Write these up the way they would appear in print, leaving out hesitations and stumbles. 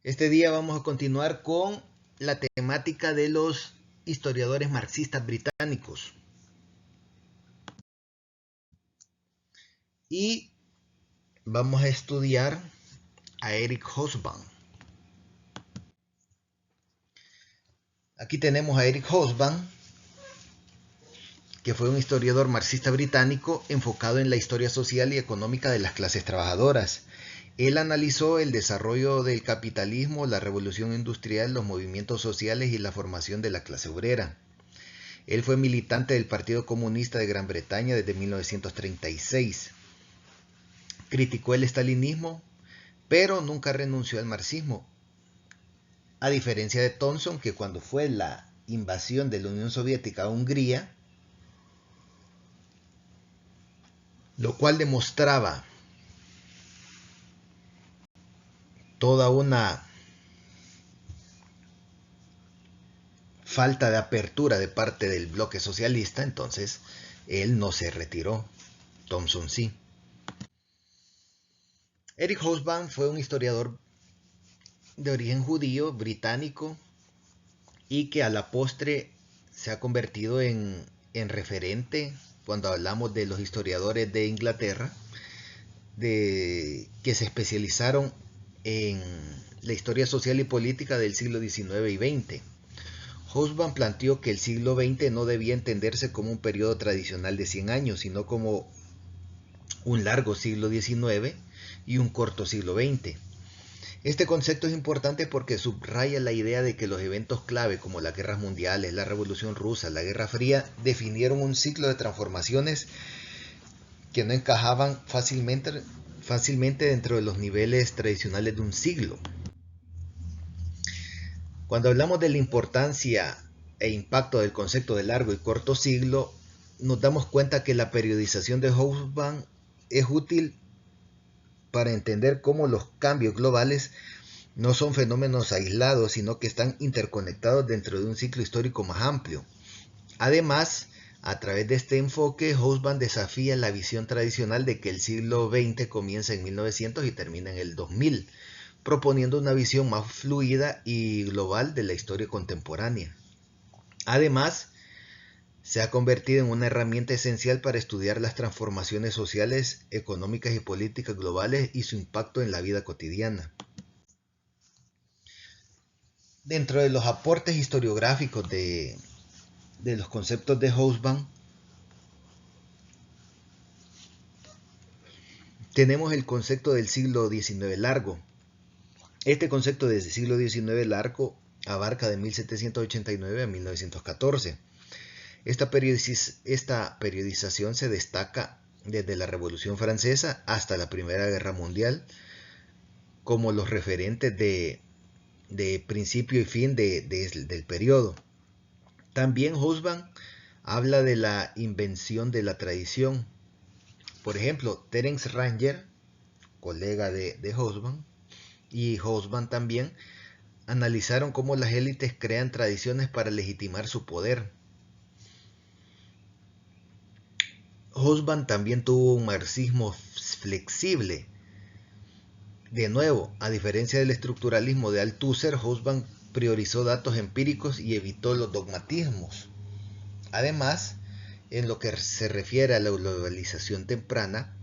Este día vamos a continuar con la temática de los historiadores marxistas británicos. Y vamos a estudiar a Eric Hobsbawm. Aquí tenemos a Eric Hobsbawm, que fue un historiador marxista británico enfocado en la historia social y económica de las clases trabajadoras. Él analizó el desarrollo del capitalismo, la revolución industrial, los movimientos sociales y la formación de la clase obrera. Él fue militante del Partido Comunista de Gran Bretaña desde 1936. Criticó el estalinismo, pero nunca renunció al marxismo. A diferencia de Thompson, que cuando fue la invasión de la Unión Soviética a Hungría, lo cual demostraba toda una falta de apertura de parte del bloque socialista, entonces él no se retiró. Thompson sí. Eric Hobsbawm fue un historiador de origen judío, británico, y que a la postre se ha convertido en referente cuando hablamos de los historiadores de Inglaterra, que se especializaron en la historia social y política del siglo XIX y XX. Hobsbawm planteó que el siglo XX no debía entenderse como un periodo tradicional de 100 años, sino como un largo siglo XIX y un corto siglo XX. Este concepto es importante porque subraya la idea de que los eventos clave como las guerras mundiales, la Revolución Rusa, la Guerra Fría, definieron un ciclo de transformaciones que no encajaban fácilmente dentro de los niveles tradicionales de un siglo. Cuando hablamos de la importancia e impacto del concepto de largo y corto siglo, nos damos cuenta que la periodización de Hobsbawm es útil para entender cómo los cambios globales no son fenómenos aislados, sino que están interconectados dentro de un ciclo histórico más amplio. Además, a través de este enfoque, Hobsbawm desafía la visión tradicional de que el siglo XX comienza en 1900 y termina en el 2000, proponiendo una visión más fluida y global de la historia contemporánea. Además, se ha convertido en una herramienta esencial para estudiar las transformaciones sociales, económicas y políticas globales y su impacto en la vida cotidiana. Dentro de los aportes historiográficos de los conceptos de Hobsbawm, tenemos el concepto del siglo XIX largo. Este concepto del siglo XIX largo abarca de 1789 a 1914. Esta periodización se destaca desde la Revolución Francesa hasta la Primera Guerra Mundial como los referentes de principio y fin del periodo. También Hobsbawm habla de la invención de la tradición. Por ejemplo, Terence Ranger, colega de Hobsbawm, y Hobsbawm también analizaron cómo las élites crean tradiciones para legitimar su poder. Hobsbawm también tuvo un marxismo flexible. De nuevo, a diferencia del estructuralismo de Althusser, Hobsbawm priorizó datos empíricos y evitó los dogmatismos. Además, en lo que se refiere a la globalización temprana,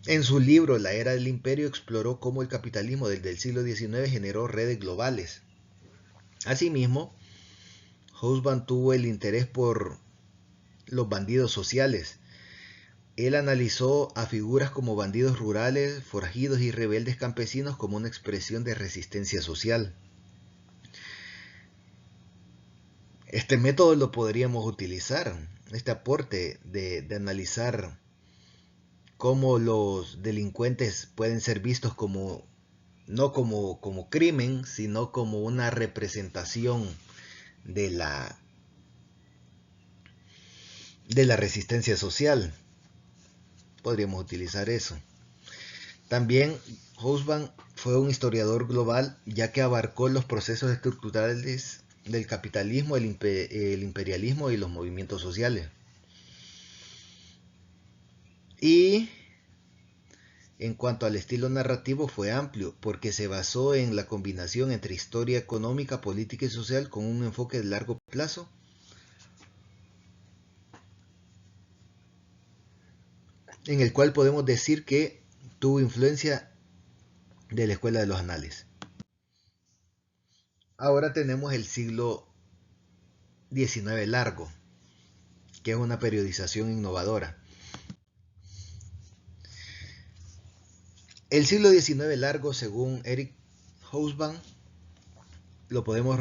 en su libro La Era del Imperio exploró cómo el capitalismo desde el siglo XIX generó redes globales. Asimismo, Hobsbawm tuvo el interés por los bandidos sociales. Él analizó a figuras como bandidos rurales, forajidos y rebeldes campesinos como una expresión de resistencia social. Este método lo podríamos utilizar, este aporte de analizar cómo los delincuentes pueden ser vistos como no como crimen, sino como una representación de la resistencia social. Podríamos utilizar eso. También Hobsbawm fue un historiador global, ya que abarcó los procesos estructurales del capitalismo, el imperialismo y los movimientos sociales. Y En cuanto al estilo narrativo fue amplio, porque se basó en la combinación entre historia económica, política y social con un enfoque de largo plazo, en el cual podemos decir que tuvo influencia de la Escuela de los Anales. Ahora tenemos el siglo XIX largo, que es una periodización innovadora. El siglo XIX largo, según Eric Hobsbawm, lo podemos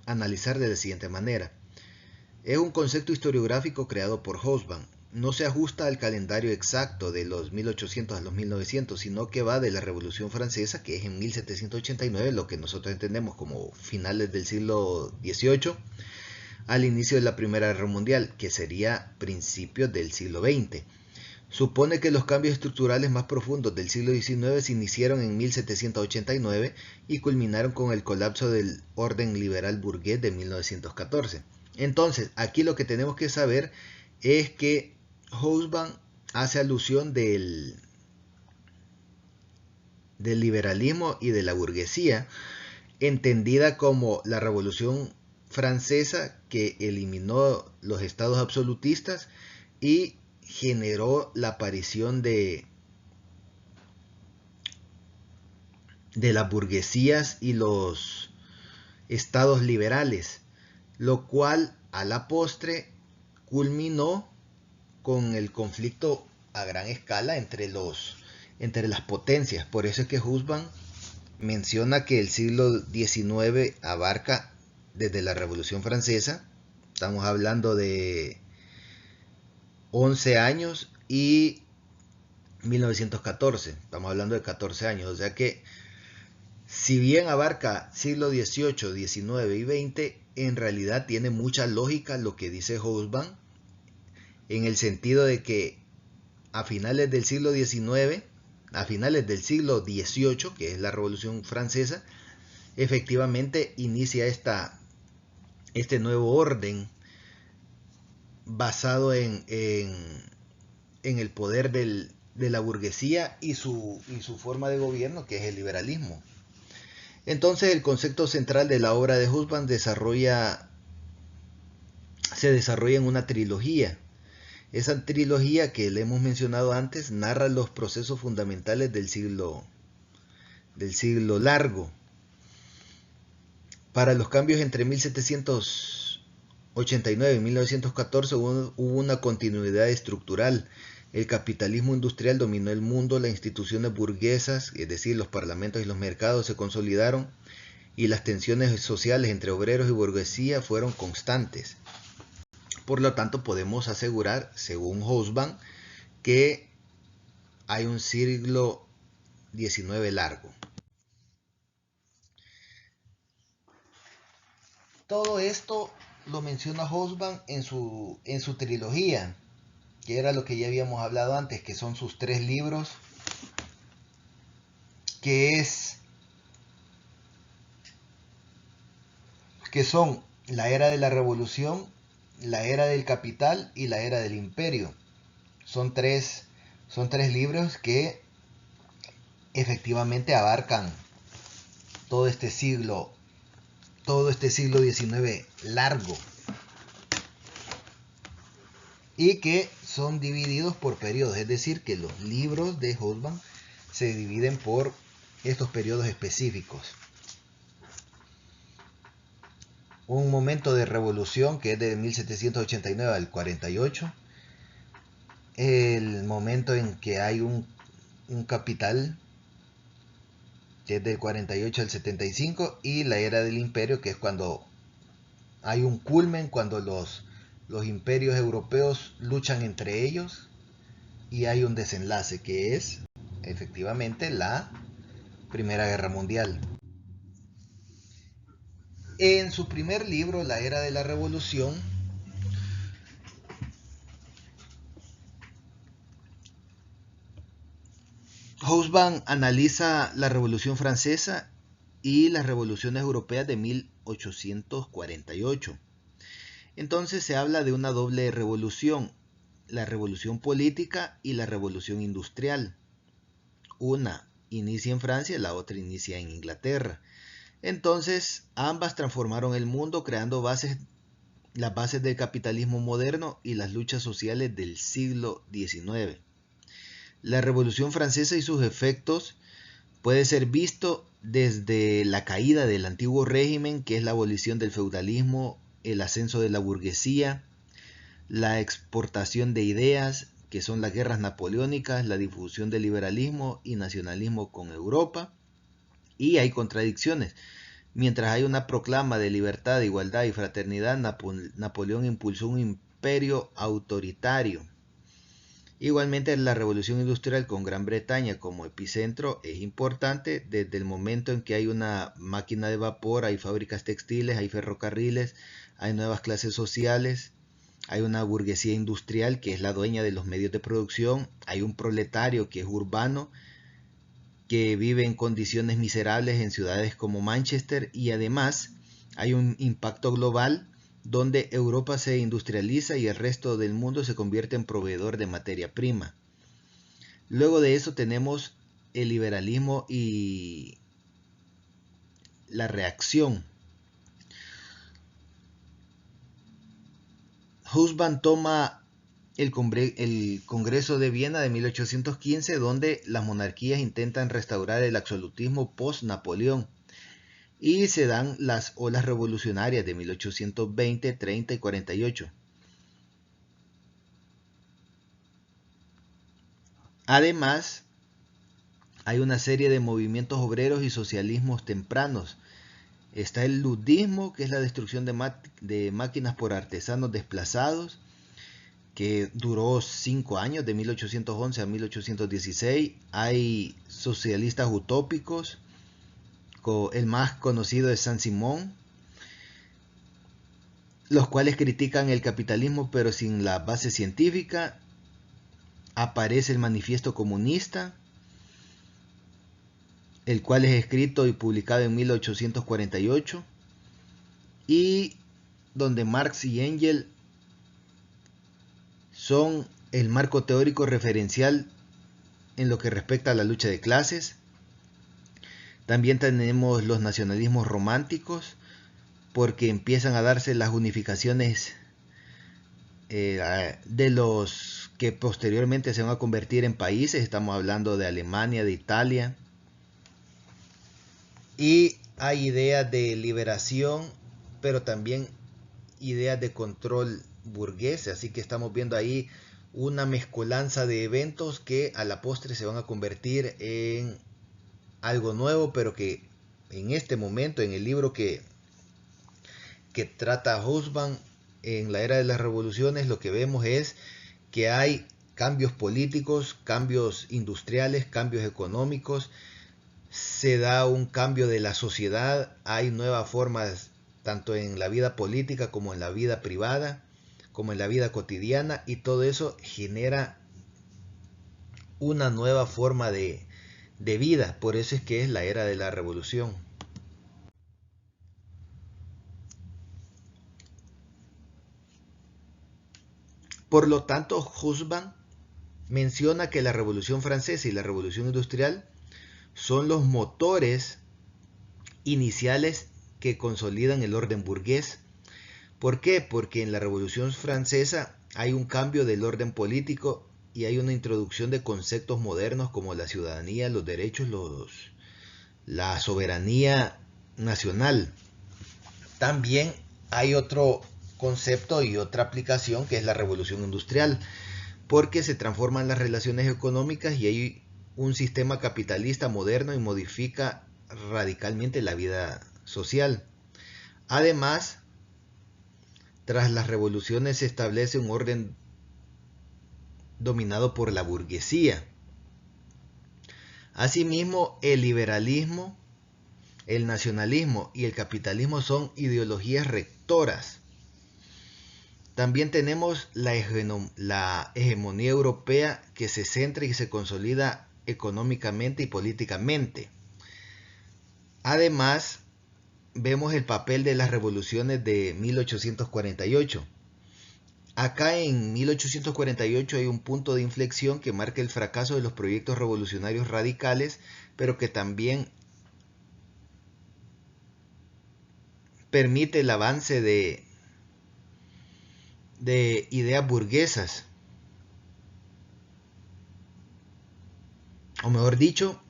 analizar de la siguiente manera. Es un concepto historiográfico creado por Hobsbawm. No se ajusta al calendario exacto de los 1800 a los 1900, sino que va de la Revolución Francesa, que es en 1789, lo que nosotros entendemos como finales del siglo XVIII, al inicio de la Primera Guerra Mundial, que sería principios del siglo XX. Supone que los cambios estructurales más profundos del siglo XIX se iniciaron en 1789 y culminaron con el colapso del orden liberal burgués de 1914. Entonces, aquí lo que tenemos que saber es que Hobsbawm hace alusión del liberalismo y de la burguesía, entendida como la Revolución Francesa, que eliminó los estados absolutistas y generó la aparición de las burguesías y los estados liberales, lo cual a la postre culminó con el conflicto a gran escala entre las potencias. Por eso es que Hobsbawm menciona que el siglo XIX abarca desde la Revolución Francesa, estamos hablando de 11 años, y 1914, estamos hablando de 14 años, o sea que si bien abarca siglo XVIII, XIX y XX, en realidad tiene mucha lógica lo que dice Hobsbawm, en el sentido de que a finales del siglo XIX, a finales del siglo XVIII, que es la Revolución Francesa, efectivamente inicia este nuevo orden basado en el poder de la burguesía y su forma de gobierno, que es el liberalismo. Entonces el concepto central de la obra de Hobsbawm se desarrolla en una trilogía. Esa trilogía que le hemos mencionado antes narra los procesos fundamentales del siglo largo. Para los cambios entre 1789 y 1914 hubo una continuidad estructural. El capitalismo industrial dominó el mundo, las instituciones burguesas, es decir, los parlamentos y los mercados, se consolidaron y las tensiones sociales entre obreros y burguesía fueron constantes. Por lo tanto, podemos asegurar, según Hobsbawm, que hay un siglo XIX largo. Todo esto lo menciona Hobsbawm en su trilogía, que era lo que ya habíamos hablado antes, que son sus 3 libros, que son La Era de la Revolución, La Era del Capital y La Era del Imperio. Son tres libros que efectivamente abarcan todo este siglo XIX largo, y que son divididos por periodos, es decir, que los libros de Hobsbawm se dividen por estos periodos específicos. Un momento de revolución que es de 1789 al 48, el momento en que hay un capital, que es del 48 al 75, y la era del imperio, que es cuando hay un culmen, cuando los imperios europeos luchan entre ellos y hay un desenlace, que es efectivamente la Primera Guerra Mundial. En su primer libro, La Era de la Revolución, Hobsbawm analiza la Revolución Francesa y las revoluciones europeas de 1848. Entonces se habla de una doble revolución, la revolución política y la revolución industrial. Una inicia en Francia, la otra inicia en Inglaterra. Entonces, ambas transformaron el mundo creando las bases del capitalismo moderno y las luchas sociales del siglo XIX. La Revolución Francesa y sus efectos puede ser visto desde la caída del antiguo régimen, que es la abolición del feudalismo, el ascenso de la burguesía, la exportación de ideas, que son las guerras napoleónicas, la difusión del liberalismo y nacionalismo con Europa, y hay contradicciones. Mientras hay una proclama de libertad, igualdad y fraternidad, Napoleón impulsó un imperio autoritario. Igualmente, la revolución industrial con Gran Bretaña como epicentro es importante desde el momento en que hay una máquina de vapor, hay fábricas textiles, hay ferrocarriles, hay nuevas clases sociales, hay una burguesía industrial que es la dueña de los medios de producción, hay un proletario que es urbano, que vive en condiciones miserables en ciudades como Manchester, y además hay un impacto global donde Europa se industrializa y el resto del mundo se convierte en proveedor de materia prima. Luego de eso tenemos el liberalismo y la reacción. Husserl toma el Congreso de Viena de 1815, donde las monarquías intentan restaurar el absolutismo post-Napoleón, y se dan las olas revolucionarias de 1820, 30 y 48. Además, hay una serie de movimientos obreros y socialismos tempranos. Está el ludismo, que es la destrucción de máquinas por artesanos desplazados, que duró 5 años, de 1811 a 1816. Hay socialistas utópicos, el más conocido es Saint-Simon, los cuales critican el capitalismo pero sin la base científica. Aparece el Manifiesto Comunista, el cual es escrito y publicado en 1848, y donde Marx y Engels son el marco teórico referencial en lo que respecta a la lucha de clases. También tenemos los nacionalismos románticos, porque empiezan a darse las unificaciones de los que posteriormente se van a convertir en países. Estamos hablando de Alemania, de Italia. Y hay ideas de liberación, pero también ideas de control burgués. Así que estamos viendo ahí una mezcolanza de eventos que a la postre se van a convertir en algo nuevo, pero que en este momento, en el libro que trata Husserl, en la era de las revoluciones, lo que vemos es que hay cambios políticos, cambios industriales, cambios económicos, se da un cambio de la sociedad, hay nuevas formas tanto en la vida política como en la vida privada, como en la vida cotidiana, y todo eso genera una nueva forma de vida. Por eso es que es la era de la revolución. Por lo tanto, Husserl menciona que la Revolución Francesa y la Revolución Industrial son los motores iniciales que consolidan el orden burgués. ¿Por qué? Porque en la Revolución Francesa hay un cambio del orden político y hay una introducción de conceptos modernos como la ciudadanía, los derechos, la soberanía nacional. También hay otro concepto y otra aplicación que es la revolución industrial, porque se transforman las relaciones económicas y hay un sistema capitalista moderno y modifica radicalmente la vida social. Además, tras las revoluciones se establece un orden dominado por la burguesía. Asimismo, el liberalismo, el nacionalismo y el capitalismo son ideologías rectoras. También tenemos la hegemonía europea, que se centra y se consolida económicamente y políticamente. Además, vemos el papel de las revoluciones de 1848. Acá en 1848 hay un punto de inflexión que marca el fracaso de los proyectos revolucionarios radicales, pero que también permite el avance de ideas burguesas, o mejor dicho,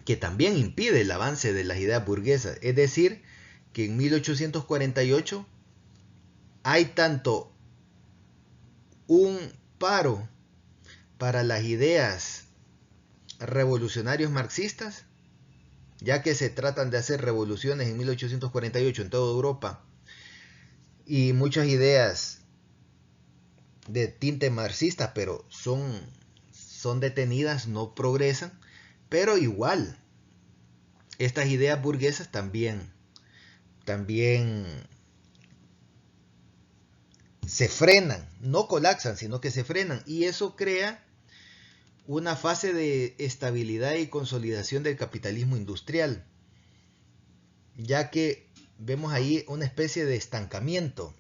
que también impide el avance de las ideas burguesas. Es decir, que en 1848 hay tanto un paro para las ideas revolucionarios marxistas, ya que se tratan de hacer revoluciones en 1848 en toda Europa, y muchas ideas de tinte marxista, pero son detenidas, no progresan, pero igual, estas ideas burguesas también se frenan, no colapsan, sino que se frenan, y eso crea una fase de estabilidad y consolidación del capitalismo industrial, ya que vemos ahí una especie de estancamiento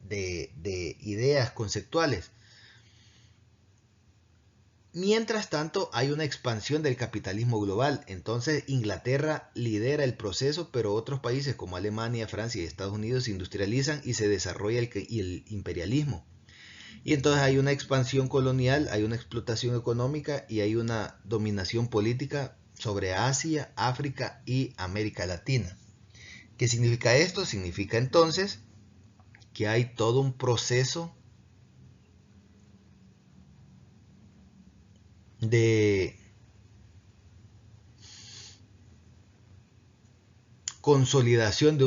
de ideas conceptuales. Mientras tanto, hay una expansión del capitalismo global. Entonces, Inglaterra lidera el proceso, pero otros países como Alemania, Francia y Estados Unidos se industrializan y se desarrolla el imperialismo. Y entonces hay una expansión colonial, hay una explotación económica y hay una dominación política sobre Asia, África y América Latina. ¿Qué significa esto? Significa entonces que hay todo un proceso de consolidación de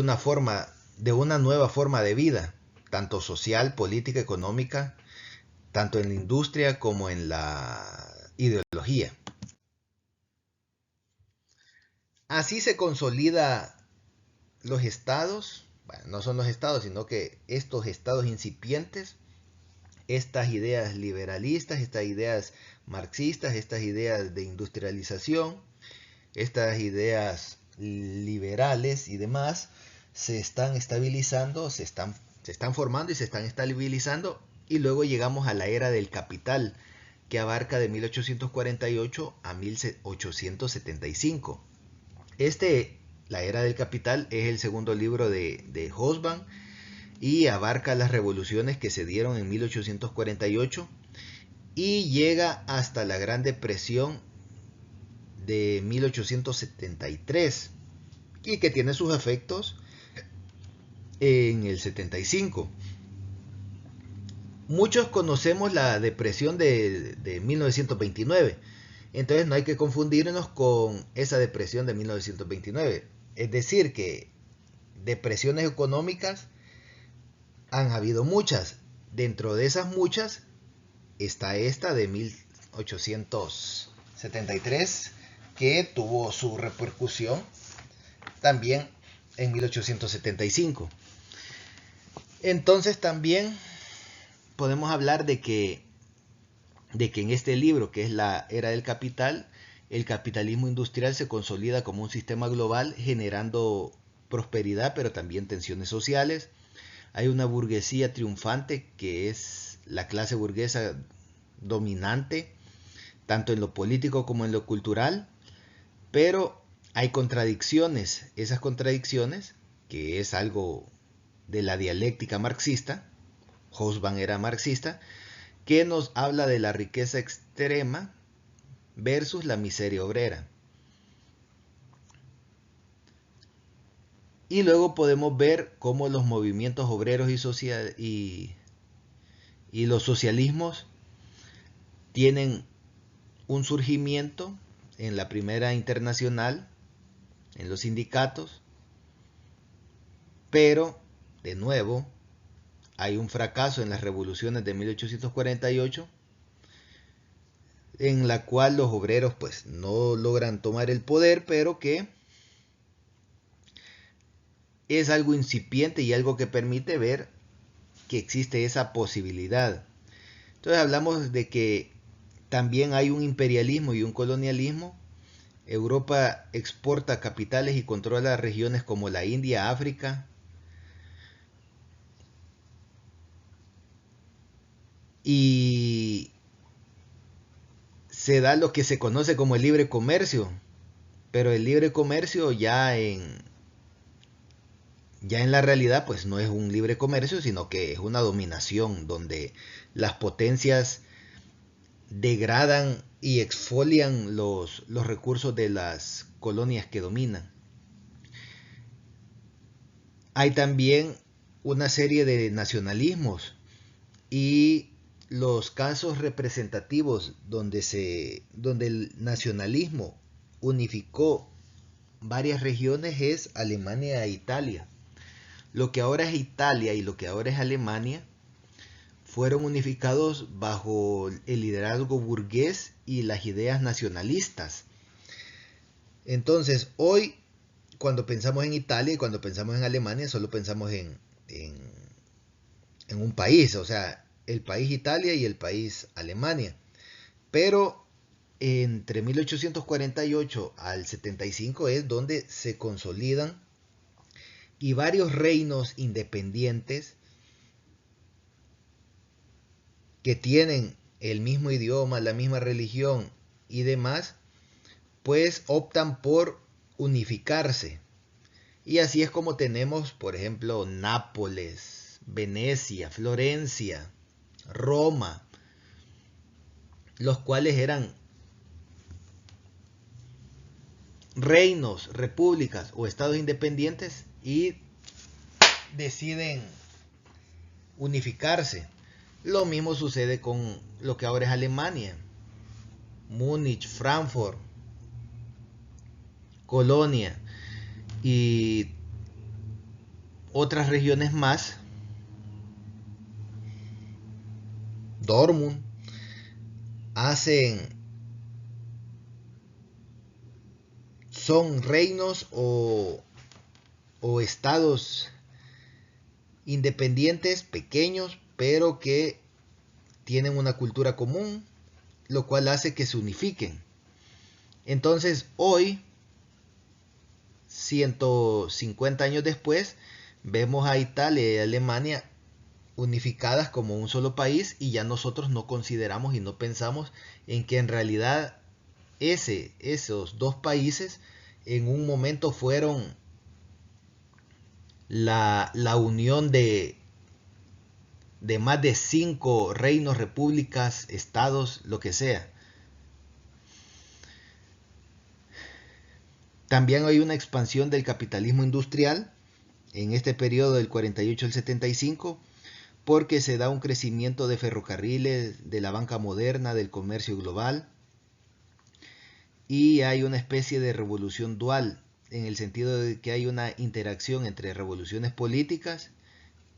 una nueva forma de vida, tanto social, política, económica, tanto en la industria como en la ideología. Así se consolida los estados, bueno, no son los estados, sino que estos estados incipientes, estas ideas liberalistas, estas ideas marxistas, estas ideas de industrialización, estas ideas liberales y demás, se están estabilizando, se están formando y se están estabilizando, y luego llegamos a la era del capital, que abarca de 1848 a 1875. La era del capital, es el segundo libro de Hobsbawm y abarca las revoluciones que se dieron en 1848 y llega hasta la Gran Depresión de 1873 y que tiene sus efectos en el 75. Muchos conocemos la depresión de 1929, entonces no hay que confundirnos con esa depresión de 1929. Es decir, que depresiones económicas han habido muchas. Dentro de esas muchas está esta de 1873, que tuvo su repercusión también en 1875. Entonces también podemos hablar de que en este libro, que es la era del capital, el capitalismo industrial se consolida como un sistema global, generando prosperidad, pero también tensiones sociales. Hay una burguesía triunfante, que es la clase burguesa dominante, tanto en lo político como en lo cultural, pero hay contradicciones. Esas contradicciones, que es algo de la dialéctica marxista, Hobsbawm era marxista, que nos habla de la riqueza extrema versus la miseria obrera. Y luego podemos ver cómo los movimientos obreros y los socialismos tienen un surgimiento en la primera internacional, en los sindicatos, pero de nuevo hay un fracaso en las revoluciones de 1848, en la cual los obreros pues no logran tomar el poder, pero que es algo incipiente y algo que permite ver que existe esa posibilidad. Entonces hablamos de que también hay un imperialismo y un colonialismo. Europa exporta capitales y controla regiones como la India, África, y se da lo que se conoce como el libre comercio, pero el libre comercio ya en la realidad pues no es un libre comercio, sino que es una dominación donde las potencias degradan y exfolian los recursos de las colonias que dominan. Hay también una serie de nacionalismos y los casos representativos donde el nacionalismo unificó varias regiones es Alemania e Italia. Lo que ahora es Italia y lo que ahora es Alemania fueron unificados bajo el liderazgo burgués y las ideas nacionalistas. Entonces, hoy, cuando pensamos en Italia y cuando pensamos en Alemania, solo pensamos en un país, o sea, el país Italia y el país Alemania. Pero entre 1848 al 75 es donde se consolidan y varios reinos independientes que tienen el mismo idioma, la misma religión y demás, pues optan por unificarse. Y así es como tenemos, por ejemplo, Nápoles, Venecia, Florencia, Roma, los cuales eran reinos, repúblicas o estados independientes y deciden unificarse. Lo mismo sucede con lo que ahora es Alemania. Múnich, Frankfurt, Colonia y otras regiones más, Dortmund, son reinos o estados independientes pequeños, pero que tienen una cultura común, lo cual hace que se unifiquen. Entonces hoy, 150 años después, vemos a Italia y a Alemania unificadas como un solo país y ya nosotros no consideramos y no pensamos en que en realidad esos dos países en un momento fueron la unión de más de 5 reinos, repúblicas, estados, lo que sea. También hay una expansión del capitalismo industrial en este periodo del 48 al 75, porque se da un crecimiento de ferrocarriles, de la banca moderna, del comercio global, y hay una especie de revolución dual, en el sentido de que hay una interacción entre revoluciones políticas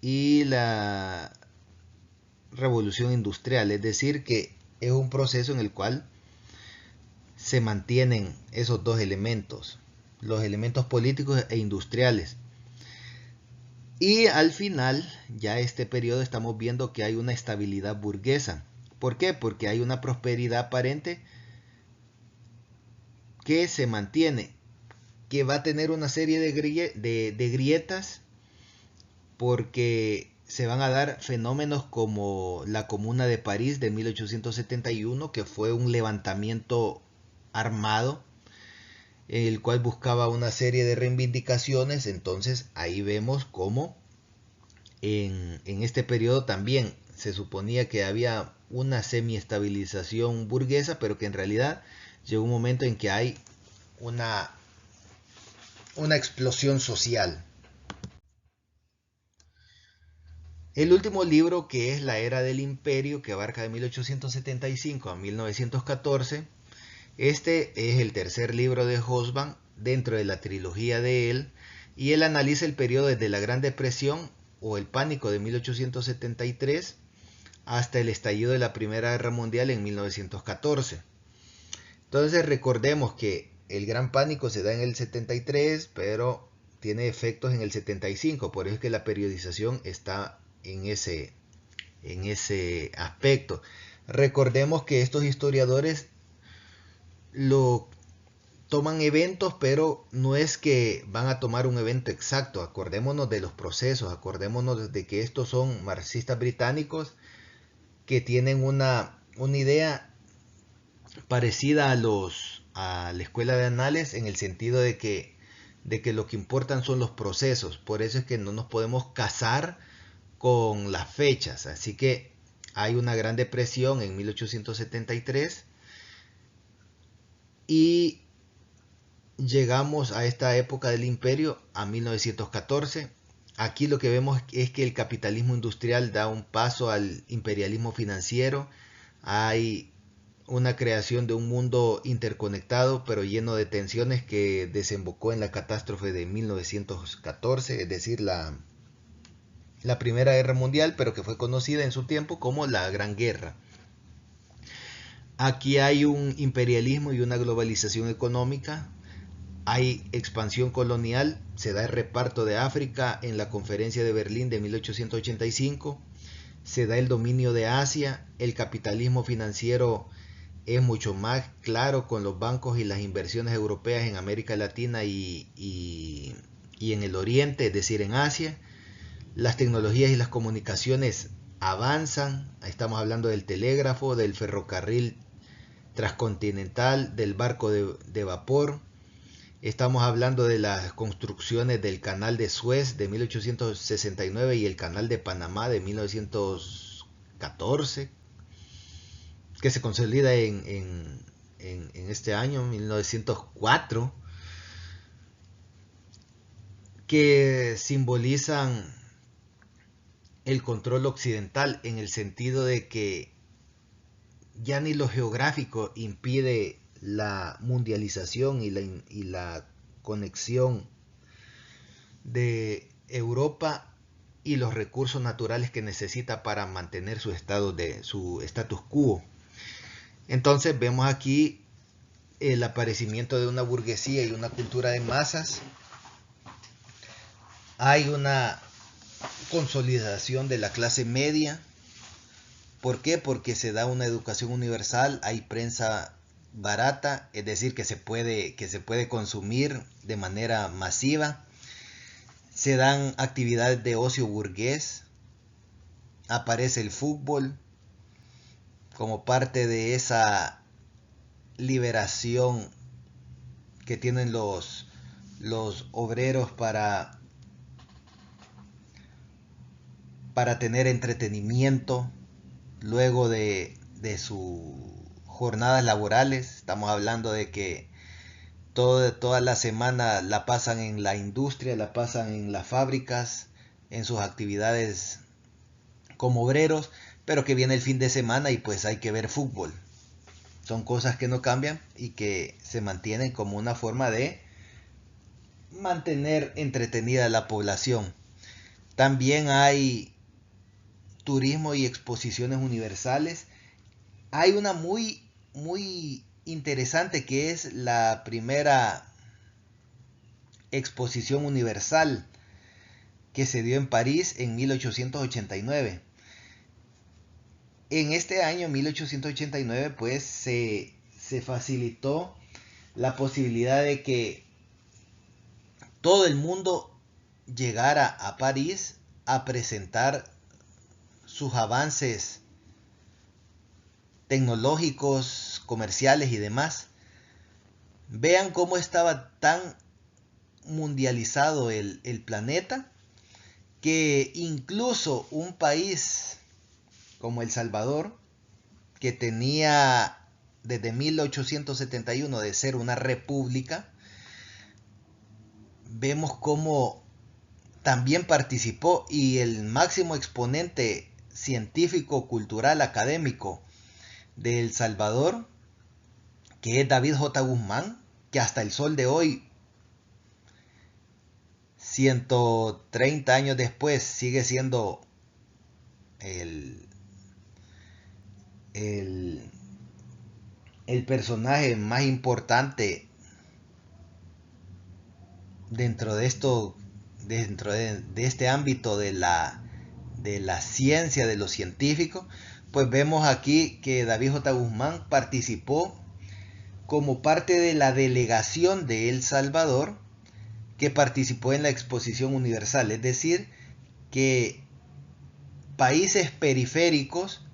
y la revolución industrial, es decir, que es un proceso en el cual se mantienen esos dos elementos, los elementos políticos e industriales. Y al final, ya este periodo estamos viendo que hay una estabilidad burguesa. ¿Por qué? Porque hay una prosperidad aparente que se mantiene, que va a tener una serie de grietas porque se van a dar fenómenos como la Comuna de París de 1871, que fue un levantamiento armado, el cual buscaba una serie de reivindicaciones. Entonces ahí vemos cómo en este periodo también se suponía que había una semi-estabilización burguesa, pero que en realidad llegó un momento en que hay una explosión social. El último libro, que es La Era del Imperio, que abarca de 1875 a 1914, este es el tercer libro de Hobsbawm dentro de la trilogía de él, y él analiza el periodo desde la Gran Depresión o el pánico de 1873 hasta el estallido de la Primera Guerra Mundial en 1914. Entonces recordemos que el Gran Pánico se da en el 73, pero tiene efectos en el 75, por eso es que la periodización está en ese aspecto. Recordemos que estos historiadores lo toman eventos, pero no es que van a tomar un evento exacto. Acordémonos de los procesos, acordémonos de que estos son marxistas británicos que tienen una idea parecida a la escuela de Anales, en el sentido de que lo que importan son los procesos. Por eso es que no nos podemos casar con las fechas. Así que hay una gran depresión en 1873 y llegamos a esta época del imperio, a 1914. Aquí lo que vemos es que el capitalismo industrial da un paso al imperialismo financiero. Hay una creación de un mundo interconectado pero lleno de tensiones, que desembocó en la catástrofe de 1914, es decir, la Primera Guerra Mundial, pero que fue conocida en su tiempo como la Gran Guerra. Aquí hay un imperialismo y una globalización económica. Hay expansión colonial, se da el reparto de África en la Conferencia de Berlín de 1885, se da el dominio de Asia, el capitalismo financiero es mucho más claro con los bancos y las inversiones europeas en América Latina y en el Oriente, es decir, en Asia. Las tecnologías y las comunicaciones avanzan, estamos hablando del telégrafo, del ferrocarril transcontinental, del barco de vapor. Estamos hablando de las construcciones del canal de Suez de 1869 y el canal de Panamá de 1914, que se consolida en este año, 1904, que simbolizan el control occidental, en el sentido de que ya ni lo geográfico impide la mundialización y la conexión de Europa y los recursos naturales que necesita para mantener su status quo. Entonces vemos aquí el aparecimiento de una burguesía y una cultura de masas. Hay una consolidación de la clase media. ¿Por qué? Porque se da una educación universal, hay prensa barata, es decir, que se puede consumir de manera masiva. Se dan actividades de ocio burgués, aparece el fútbol como parte de esa liberación que tienen los obreros para tener entretenimiento luego de sus jornadas laborales. Estamos hablando de que toda la semana la pasan en la industria, la pasan en las fábricas, en sus actividades como obreros, pero que viene el fin de semana y pues hay que ver fútbol. Son cosas que no cambian y que se mantienen como una forma de mantener entretenida a la población. También hay turismo y exposiciones universales. Hay una muy interesante, que es la primera exposición universal, que se dio en París en 1889. En este año 1889 pues se facilitó la posibilidad de que todo el mundo llegara a París a presentar sus avances tecnológicos, comerciales y demás. Vean cómo estaba tan mundializado el planeta, que incluso un país como El Salvador, que tenía desde 1871 de ser una república, vemos cómo también participó, y el máximo exponente científico, cultural, académico de El Salvador, que es David J. Guzmán, que hasta el sol de hoy, 130 años después, sigue siendo el personaje más importante dentro de este ámbito de la ciencia, de lo científico. Pues vemos aquí que David J. Guzmán participó como parte de la delegación de El Salvador, que participó en la Exposición Universal. Es decir, que países periféricos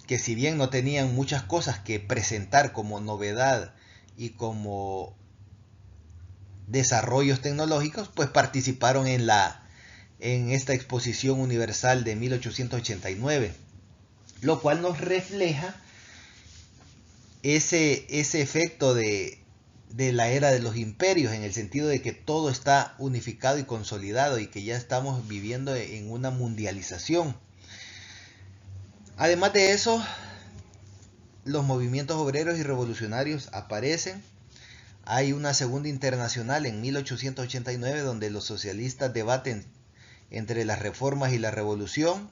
que si bien no tenían muchas cosas que presentar como novedad y como desarrollos tecnológicos, pues participaron en esta exposición universal de 1889, lo cual nos refleja ese efecto de la era de los imperios, en el sentido de que todo está unificado y consolidado y que ya estamos viviendo en una mundialización. Además de eso, los movimientos obreros y revolucionarios aparecen. Hay una segunda internacional en 1889 donde los socialistas debaten entre las reformas y la revolución.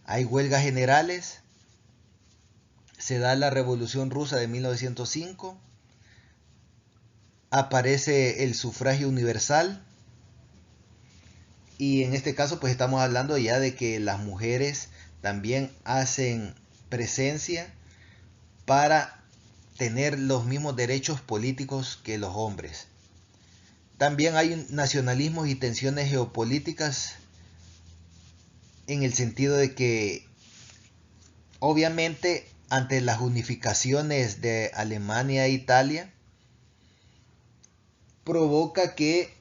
Hay huelgas generales. Se da la Revolución Rusa de 1905. Aparece el sufragio universal. Y en este caso pues estamos hablando ya de que las mujeres también hacen presencia para tener los mismos derechos políticos que los hombres. También hay nacionalismos y tensiones geopolíticas en el sentido de que obviamente ante las unificaciones de Alemania e Italia provoca que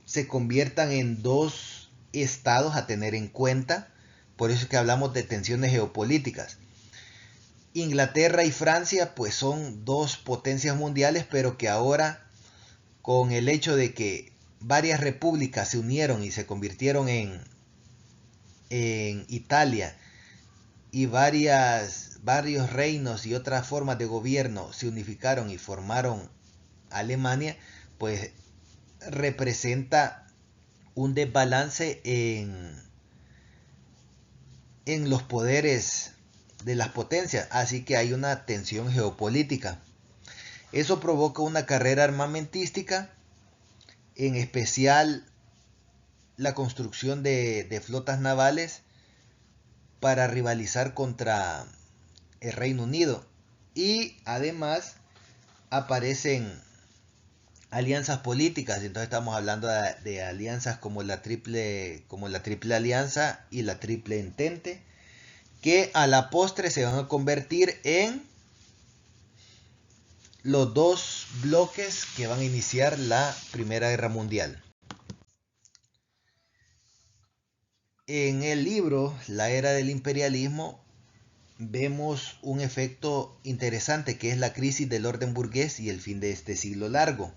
se conviertan en dos estados a tener en cuenta. Por eso es que hablamos de tensiones geopolíticas. Inglaterra y Francia pues son dos potencias mundiales, pero que ahora con el hecho de que varias repúblicas se unieron y se convirtieron en Italia y varios reinos y otras formas de gobierno se unificaron y formaron Alemania, pues representa un desbalance en los poderes de las potencias, así que hay una tensión geopolítica. Eso provoca una carrera armamentística, en especial la construcción de flotas navales para rivalizar contra el Reino Unido. Y además aparecen alianzas políticas, entonces estamos hablando de alianzas como la triple alianza y la triple entente, que a la postre se van a convertir en los dos bloques que van a iniciar la Primera Guerra Mundial. En el libro La Era del Imperialismo vemos un efecto interesante que es la crisis del orden burgués y el fin de este siglo largo.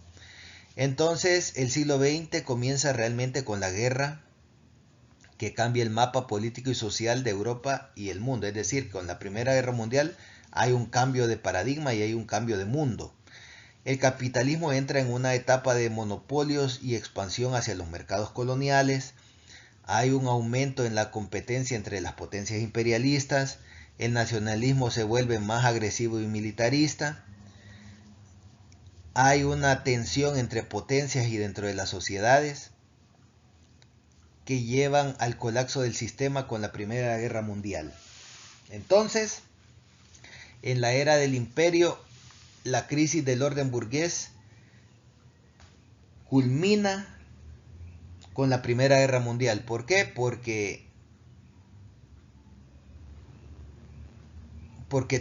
Entonces el siglo XX comienza realmente con la guerra que cambia el mapa político y social de Europa y el mundo. Es decir, con la Primera Guerra Mundial hay un cambio de paradigma y hay un cambio de mundo. El capitalismo entra en una etapa de monopolios y expansión hacia los mercados coloniales. Hay un aumento en la competencia entre las potencias imperialistas. El nacionalismo se vuelve más agresivo y militarista. Hay una tensión entre potencias y dentro de las sociedades que llevan al colapso del sistema con la Primera Guerra Mundial. Entonces, en la era del imperio, la crisis del orden burgués culmina con la Primera Guerra Mundial. ¿Por qué? Porque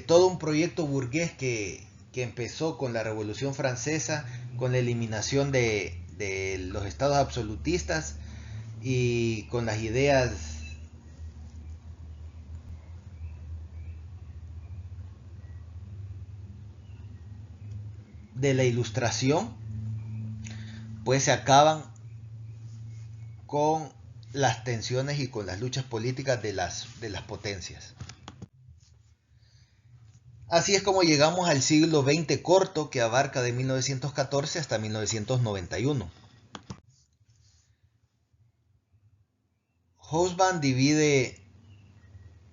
todo un proyecto burgués que empezó con la Revolución Francesa, con la eliminación de los estados absolutistas y con las ideas de la Ilustración, pues se acaban con las tensiones y con las luchas políticas de las potencias. Así es como llegamos al siglo XX corto, que abarca de 1914 hasta 1991. Hobsbawm divide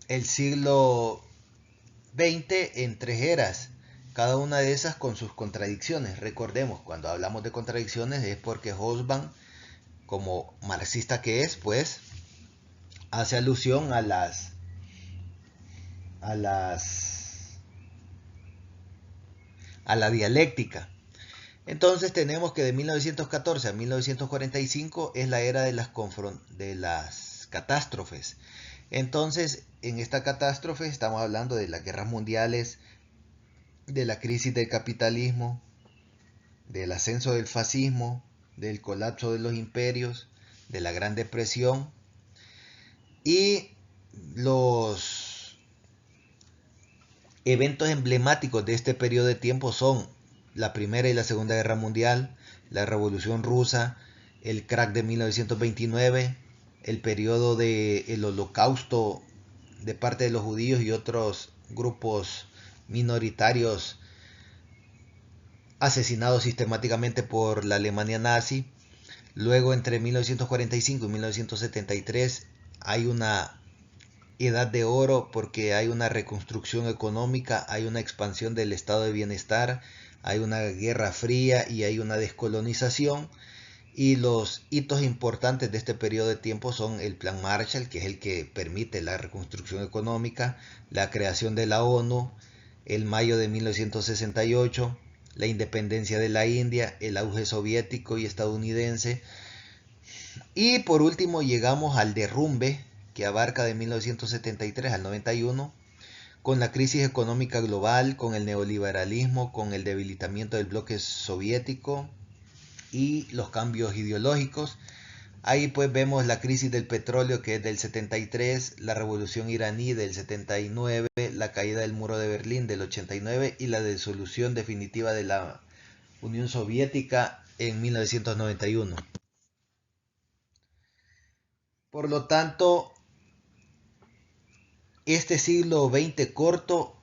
el siglo XX en tres eras, cada una de esas con sus contradicciones. Recordemos, cuando hablamos de contradicciones es porque Hobsbawm, como marxista que es, pues hace alusión a la dialéctica. Entonces tenemos que de 1914 a 1945 es la era de las catástrofes. Entonces, en esta catástrofe estamos hablando de las guerras mundiales, de la crisis del capitalismo, del ascenso del fascismo, del colapso de los imperios, de la Gran Depresión, y los eventos emblemáticos de este periodo de tiempo son la Primera y la Segunda Guerra Mundial, la Revolución Rusa, el crack de 1929, el periodo del Holocausto de parte de los judíos y otros grupos minoritarios asesinados sistemáticamente por la Alemania nazi. Luego, entre 1945 y 1973 hay una edad de oro porque hay una reconstrucción económica, hay una expansión del estado de bienestar, hay una guerra fría y hay una descolonización. Y los hitos importantes de este periodo de tiempo son el Plan Marshall, que es el que permite la reconstrucción económica, la creación de la ONU, el mayo de 1968, la independencia de la India, el auge soviético y estadounidense. Y por último llegamos al derrumbe, que abarca de 1973 al 91, con la crisis económica global, con el neoliberalismo, con el debilitamiento del bloque soviético y los cambios ideológicos. Ahí pues vemos la crisis del petróleo, que es del 73, la revolución iraní del 79, la caída del muro de Berlín del 89 y la disolución definitiva de la Unión Soviética en 1991. Por lo tanto, este siglo XX corto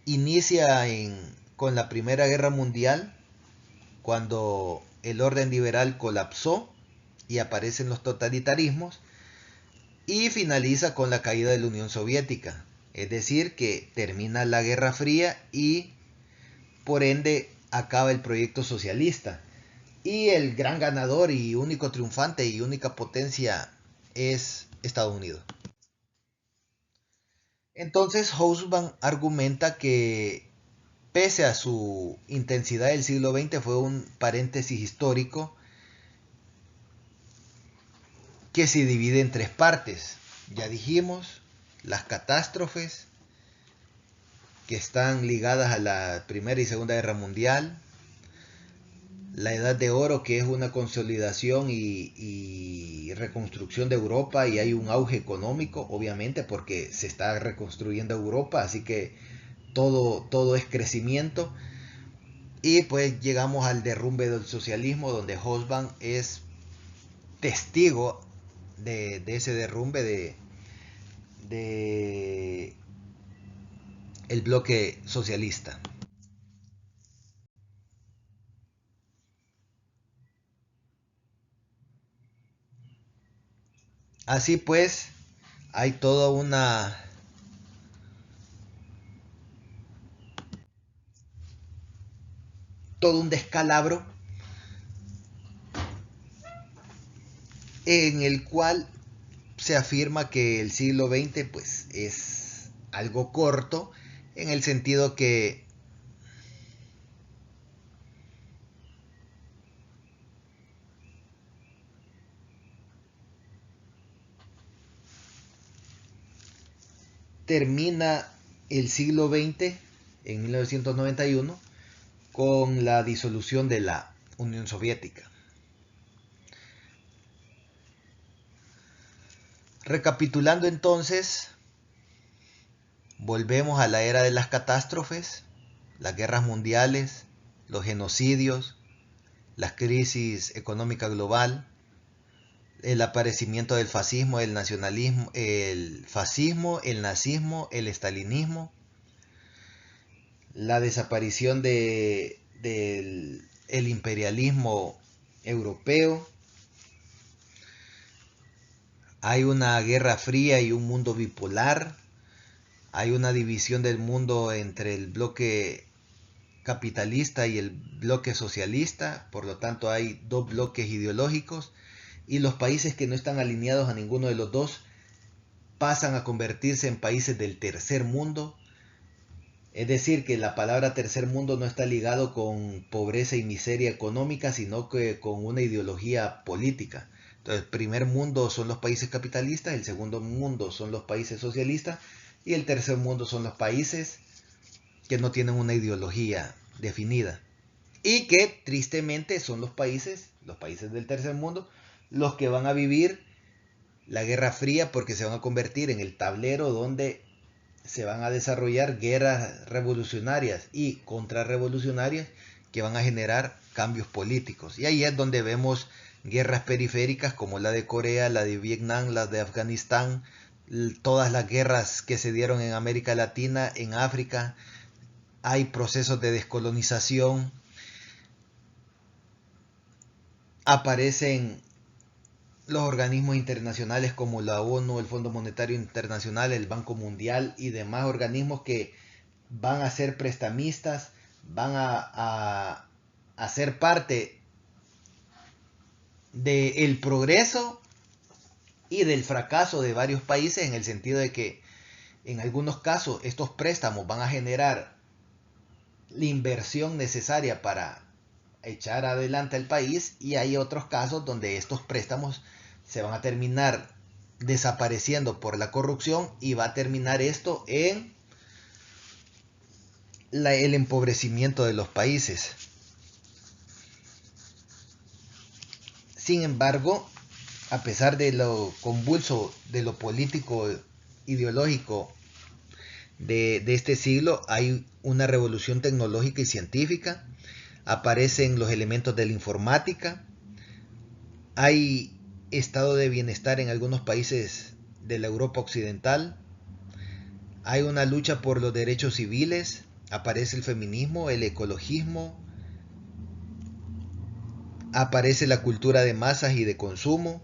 inicia con la Primera Guerra Mundial, cuando el orden liberal colapsó y aparecen los totalitarismos, y finaliza con la caída de la Unión Soviética. Es decir, que termina la Guerra Fría y por ende acaba el proyecto socialista. Y el gran ganador y único triunfante y única potencia es Estados Unidos. Entonces Hobsbawm argumenta que pese a su intensidad, el siglo XX fue un paréntesis histórico que se divide en tres partes. Ya dijimos, las catástrofes que están ligadas a la Primera y Segunda Guerra Mundial, la Edad de Oro, que es una consolidación y reconstrucción de Europa, y hay un auge económico, obviamente, porque se está reconstruyendo Europa, así que todo es crecimiento. Y pues llegamos al derrumbe del socialismo, donde Hobsbawm es testigo de ese derrumbe de el bloque socialista. Así pues, hay todo un descalabro en el cual se afirma que el siglo XX pues es algo corto, en el sentido que termina el siglo XX en 1991 con la disolución de la Unión Soviética. Recapitulando entonces, volvemos a la era de las catástrofes, las guerras mundiales, los genocidios, la crisis económica global, el aparecimiento del fascismo, el nacionalismo, el fascismo, el nazismo, el estalinismo, la desaparición del imperialismo europeo. Hay una guerra fría y un mundo bipolar. Hay una división del mundo entre el bloque capitalista y el bloque socialista. Por lo tanto, hay dos bloques ideológicos. Y los países que no están alineados a ninguno de los dos pasan a convertirse en países del tercer mundo. Es decir, que la palabra tercer mundo no está ligado con pobreza y miseria económica, sino que con una ideología política. Entonces, el primer mundo son los países capitalistas, el segundo mundo son los países socialistas y el tercer mundo son los países que no tienen una ideología definida. Y que tristemente son los países del tercer mundo, los que van a vivir la Guerra Fría, porque se van a convertir en el tablero donde se van a desarrollar guerras revolucionarias y contrarrevolucionarias que van a generar cambios políticos. Y ahí es donde vemos guerras periféricas como la de Corea, la de Vietnam, la de Afganistán, todas las guerras que se dieron en América Latina, en África. Hay procesos de descolonización. Aparecen los organismos internacionales como la ONU, el Fondo Monetario Internacional, el Banco Mundial y demás organismos que van a ser prestamistas, van a ser parte del progreso y del fracaso de varios países, en el sentido de que en algunos casos estos préstamos van a generar la inversión necesaria para echar adelante al país, y hay otros casos donde estos préstamos se van a terminar desapareciendo por la corrupción y va a terminar esto en el empobrecimiento de los países. Sin embargo, a pesar de lo convulso de lo político ideológico de este siglo, hay una revolución tecnológica y científica. Aparecen los elementos de la informática. Hay estado de bienestar en algunos países de la Europa occidental. Hay una lucha por los derechos civiles. Aparece el feminismo, el ecologismo. Aparece la cultura de masas y de consumo.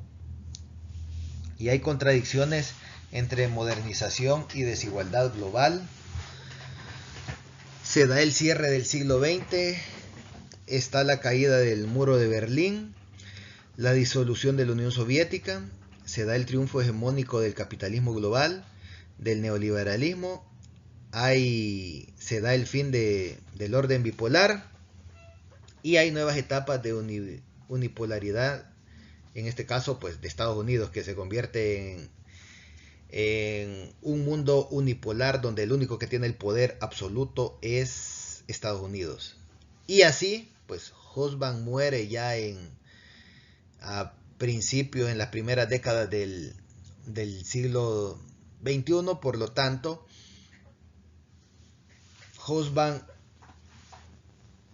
Y hay contradicciones entre modernización y desigualdad global. Se da el cierre del siglo XX. Está la caída del muro de Berlín, la disolución de la Unión Soviética, se da el triunfo hegemónico del capitalismo global, del neoliberalismo, se da el fin del orden bipolar y hay nuevas etapas de unipolaridad, en este caso pues de Estados Unidos, que se convierte en un mundo unipolar donde el único que tiene el poder absoluto es Estados Unidos. Y así pues Hobsbawm muere ya a principios, en las primeras décadas del siglo XXI. Por lo tanto, Hobsbawm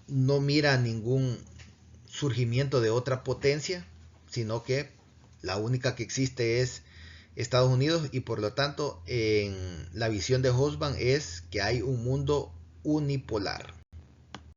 no mira ningún surgimiento de otra potencia, sino que la única que existe es Estados Unidos, y por lo tanto en la visión de Hobsbawm es que hay un mundo unipolar.